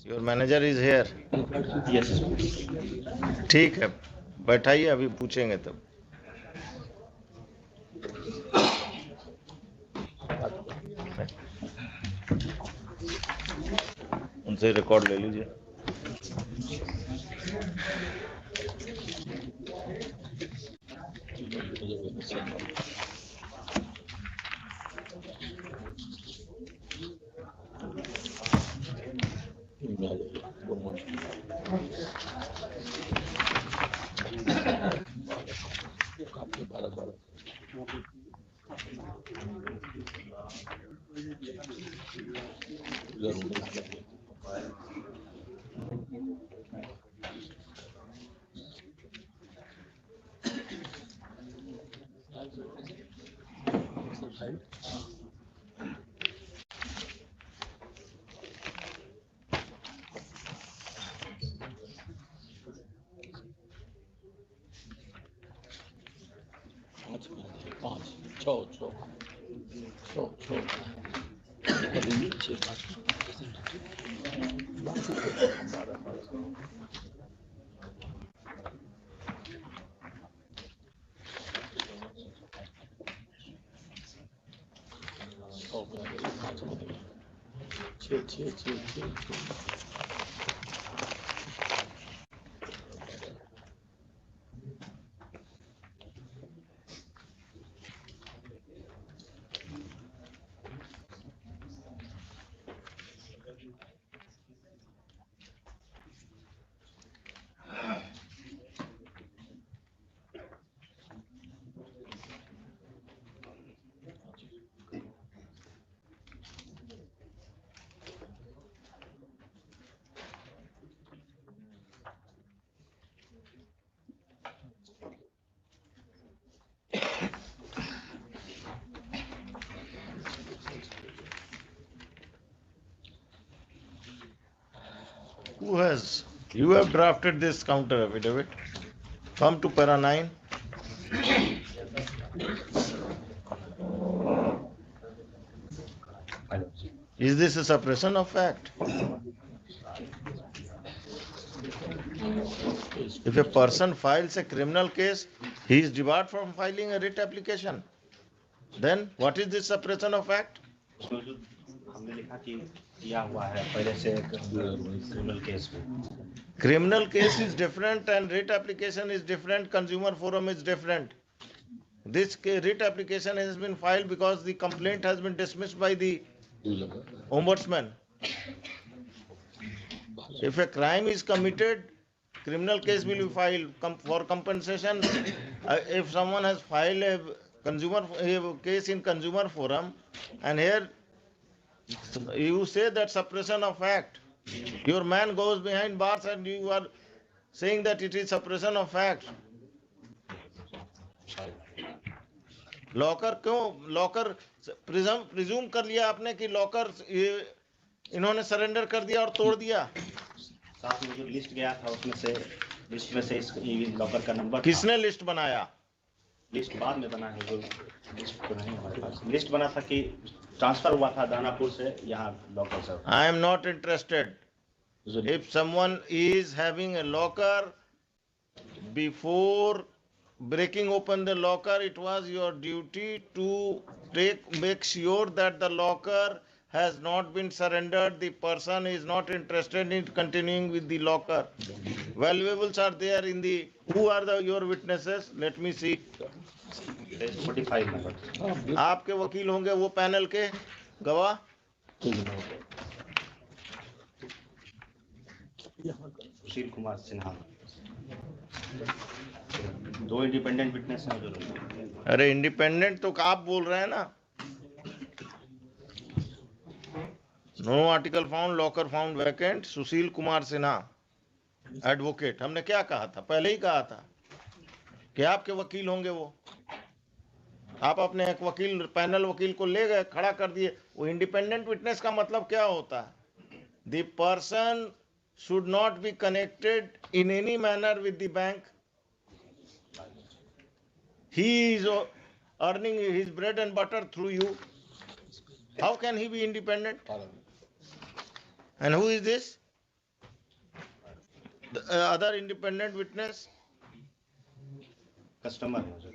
Your manager is here? Yes. ठीक है, बैठाइए, अभी पूछेंगे तब। उनसे रिकॉर्ड ले लीजिए। Who has? You have drafted this counter affidavit. Come to para 9. Is this a suppression of fact? If a person files a criminal case, he is debarred from filing a writ application. Then what is this suppression of fact? उसमें जो हमने लिखा कि किया हुआ है पहले से क्रिमिनल केस में। Criminal case is different and writ application is different, consumer forum is different. This writ application has been filed because the complaint has been dismissed by the ombudsman. If a crime is committed, criminal case will be filed for compensation. If someone has filed a case in consumer forum, and here you say that suppression of fact, your man goes behind bars and you are saying that it is suppression of fact. Locker क्यों? Locker presume कर लिया आपने कि locker इन्होंने surrender कर दिया और तोड़ दिया। साथ में जो लिस्ट गया था उसमें से लिस्ट में से इस लॉकर का नंबर किसने लिस्ट बनाया? लिस्ट बाद में बना है, जो लिस्ट तो नहीं हमारे पास। लिस्ट बना था कि ट्रांसफर हुआ था दानापुर से यहाँ locker sir. I am not interested. If someone is having a locker, before breaking open the locker, it was your duty to make sure that the locker has not been surrendered. The person is not interested in continuing with the locker. Valuables are there in the. Who are your witnesses? Let me see. 45 number. आपके वकील होंगे वो panel के गवाह। सुशील Kumar Sinha. 2 independent witness हैं जो। अरे independent तो आप बोल रहे हैं ना। No article found, locker found vacant, Sushil Kumar Sinha advocate. हमने क्या कहा था? पहले ही कहा था कि आपके वकील होंगे वो। आप अपने एक वकील, पैनल वकील को ले गए, खड़ा कर दिए। वो इंडिपेंडेंट विटनेस का मतलब क्या होता है? The person should not be connected in any manner with the bank. He is earning his bread and butter through you. How can he be independent? And who is this? The other independent witness? Customer है हुजूर।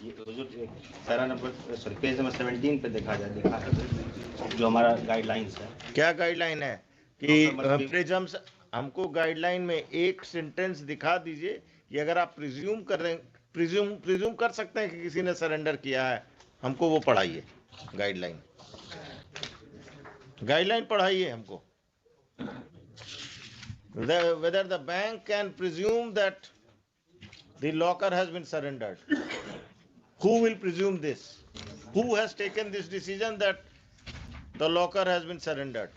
ये हुजूर para number sorry page number 17 पे लिखा है जो हमारा guidelines है। क्या guideline है कि प्रिजम्स, हमको गाइडलाइन में एक सेंटेंस दिखा दीजिए कि अगर आप प्रिज्यूम कर रहे हैं, प्रिज्यूम कर सकते हैं कि किसी ने सरेंडर किया है, हमको वो पढ़ाइए गाइडलाइन पढ़ाइए हमको। Whether the bank can presume that the locker has been surrendered. Who will presume this? Who has taken this decision that the locker has been surrendered?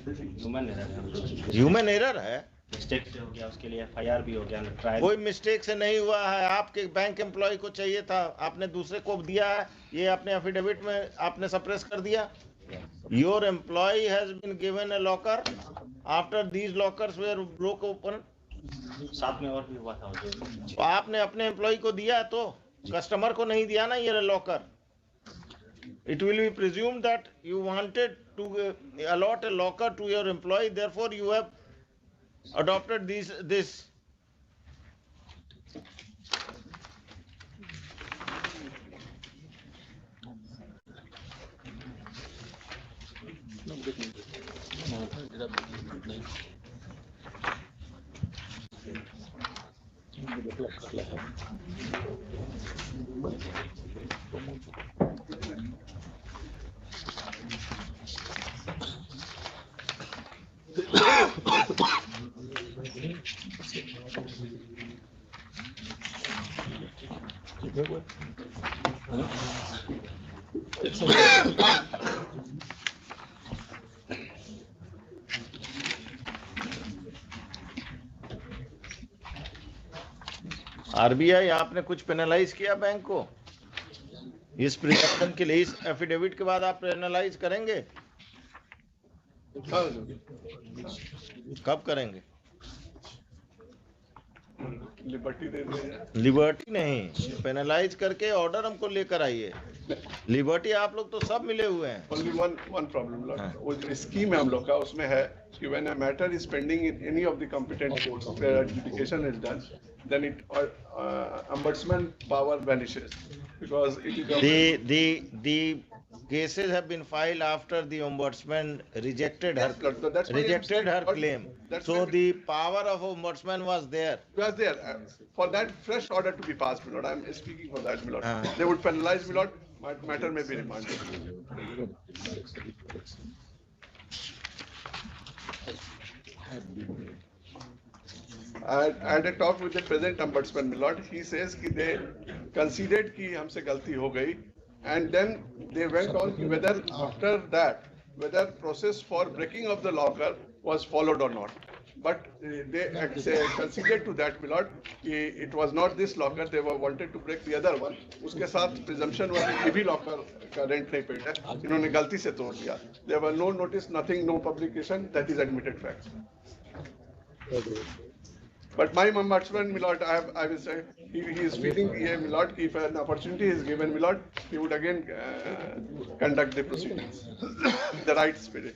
Human error है हुजूर। ह्यूमन एरर है, mistake से हो गया, उसके लिए FIR भी हो गया, ट्रायल। कोई मिस्टेक से नहीं हुआ है। आपके बैंक एम्प्लॉय को चाहिए था, आपने दूसरे को दिया है, ये अपने एफिडेविट में आपने सप्रेस कर दिया। Your employee has been given a locker after these lockers were broke open. साथ में और भी हुआ था हुजूर। आपने अपने एम्प्लॉय को दिया तो कस्टमर को नहीं दिया ना ये locker. It will be presumed that you wanted to allot a locker to your employee, therefore you have adopted this. RBI आपने कुछ पेनलाइज किया बैंक को इस प्रिजम्पशन के लिए? इस एफिडेविट के बाद आप पेनलाइज करेंगे? कब करेंगे? लिबर्टी नहीं, पेनलाइज करके ऑर्डर हमको लेकर आइए। लिबर्टी आप लोग तो सब मिले हुए हैं। Only one problem, Lord. वो जो स्कीम है हम लोग का, उसमें है कि when a matter is pending in any of the competent courts where adjudication is done, then it ombudsman power vanishes because it is the cases have been filed after the ombudsman rejected Yes, Lord, so that's why rejected her Lord, claim. that's So why the power of ombudsman was there. was there for that fresh order to be passed, my Lord. I'm speaking for that, my Lord. They would penalize, my Lord. Matter may be remanded. I had a talk with the present ombudsman, my Lord. He says कि they considered कि हमसे गलती हो गई, and then they went on कि whether after that whether process for breaking of the locker was followed or not. But they considered to that, my Lord, it was not this locker. They were wanted to break the other one. उसके साथ presumption was कि भी locker का rent नहीं paid है, इन्होंने गलती से तोड़ दिया. There were no notice, nothing, no publication. That is admitted fact. But my ombudsman, my Lord, I will say, he is feeling, my Lord, if an opportunity is given, my Lord, he would again conduct the proceedings in the right spirit.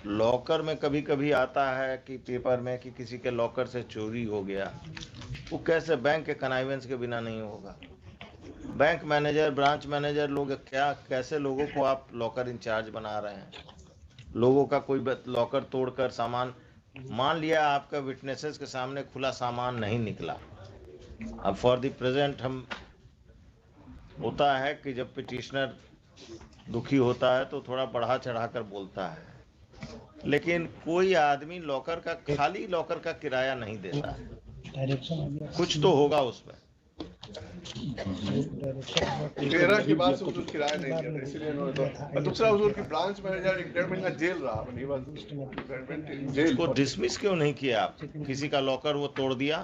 Locker में कभी कभी आता है कि paper में कि किसी के लॉकर से चोरी हो गया, वो कैसे बैंक के कनाइवेंस के बिना नहीं होगा? बैंक मैनेजर, ब्रांच मैनेजर लोग क्या, कैसे लोगों को आप लॉकर इंचार्ज बना रहे हैं? लोगों का कोई लॉकर तोड़कर सामान, मान लिया आपका विटनेसेस के सामने खुला सामान नहीं निकला, अब फॉर द प्रेजेंट हम होता है कि जब पिटिशनर दुखी होता है तो थोड़ा बढ़ा चढ़ा कर बोलता है, लेकिन कोई आदमी लॉकर का, खाली लॉकर का किराया नहीं देता है, कुछ तो होगा उसमें। 13 के बाद से हुजूर किराया नहीं दिया, इसलिए उन्होंने तो। दूसरा हुजूर की ब्रांच मैनेजर 1.5 महीना जेल रहा, जेल। उसको डिसमिस क्यों नहीं किया आप? किसी का लॉकर वो तोड़ दिया,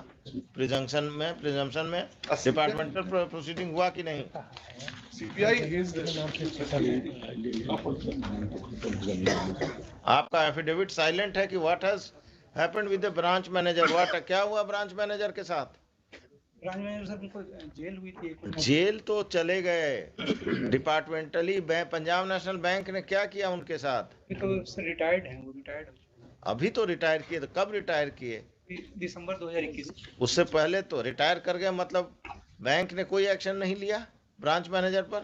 प्रिजम्पशन में डिपार्टमेंटल प्रोसीडिंग हुआ कि नहीं? CBI is आपका एफिडेविट साइलेंट है कि what has happened with the branch manager, what क्या हुआ ब्रांच मैनेजर के साथ? ब्रांच मैनेजर सर उनको जेल हुई थी कुछ जेल तो चले गए डिपार्टमेंटली। पंजाब नेशनल बैंक ने क्या किया उनके साथ? तो सर रिटायर्ड हैं, वो रिटायर्ड हो चुके अभी तो रिटायर किए। तो कब रिटायर किए? हैं। दिसंबर 2021। उससे पहले तो रिटायर कर गए। मतलब बैंक ने कोई एक्शन नहीं लिया ब्रांच मैनेजर पर।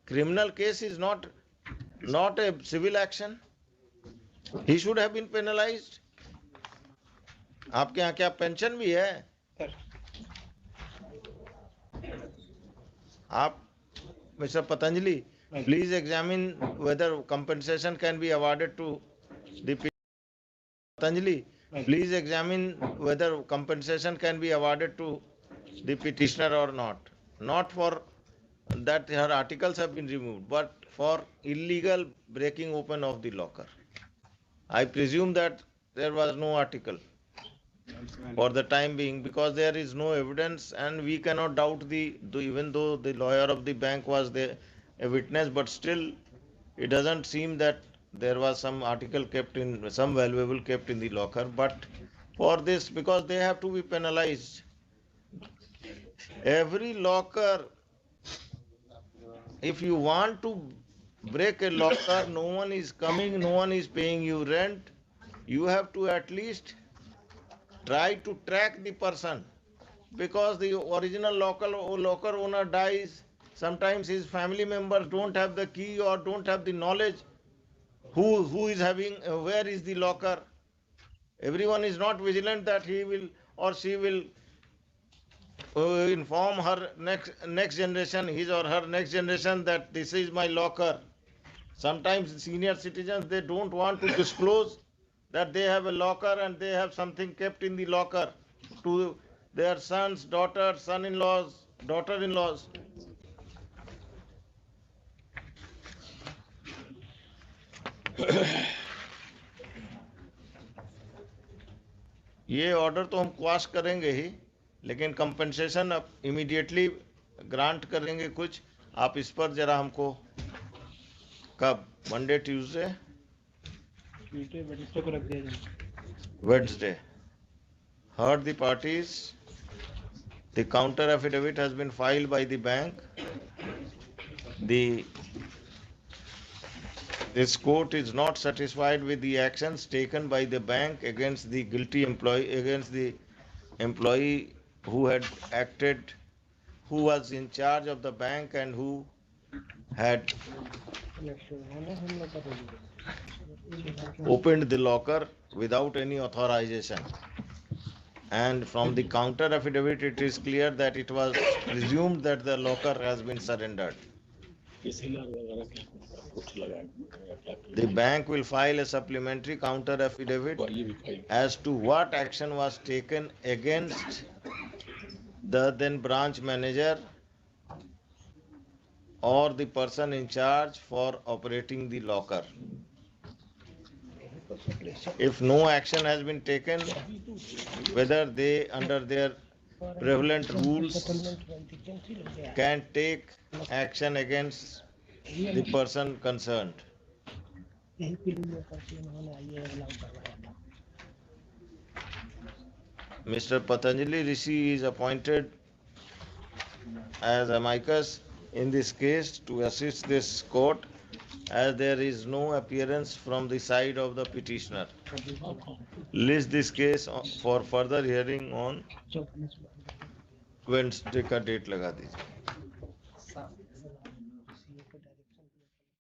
Criminal case is not a civil action. He should have been penalised. आपके यहाँ क्या पेंशन भी है? सर आप mister Patanjali, please examine whether compensation can be awarded to the Patanjali, please examine whether compensation can be awarded to the petitioner or not. Not for that her articles have been removed, but for illegal breaking open of the locker. I presume that there was no article for the time being, because there is no evidence, and we cannot doubt even though the lawyer of the bank was a witness, but still it doesn't seem that there was some article some valuable kept in the locker. But for this, because they have to be penalized, every locker, if you want to break a locker, no one is coming, no one is paying you rent, you have to at least try to track the person, because the original locker owner dies. Sometimes his family members don't have the key or don't have the knowledge who is having, where is the locker. Everyone is not vigilant that he will or she will inform her next generation, his or her next generation, that this is my locker. Sometimes senior citizens, they don't want to disclose that they have a locker and they have something kept in the locker to their sons, daughters, son-in-laws, daughter-in-laws. ये order तो हम quash करेंगे ही, लेकिन compensation अब immediately grant करेंगे कुछ। आप इस पर जरा हमको कब, मंडे, ट्यूसडे, वेडनेसडे को रख दिया जाए। Wednesday. Heard the parties. The counter affidavit has been filed by the bank. This court is not satisfied with the actions taken by the bank against the guilty employee, against the employee who had acted, who was in charge of the bank and who had opened the locker without any authorization. And from the counter affidavit, it is clear that it was presumed that the locker has been surrendered. The bank will file a supplementary counter affidavit as to what action was taken against the then branch manager or the person in charge for operating the locker. If no action has been taken, whether they, under their prevalent rules, can take action against the person concerned. Mr. Patanjali Rishi is appointed as amicus in this case to assist this court, as there is no appearance from the side of the petitioner. List this case for further hearing on Wednesday का date लगा दीजिए।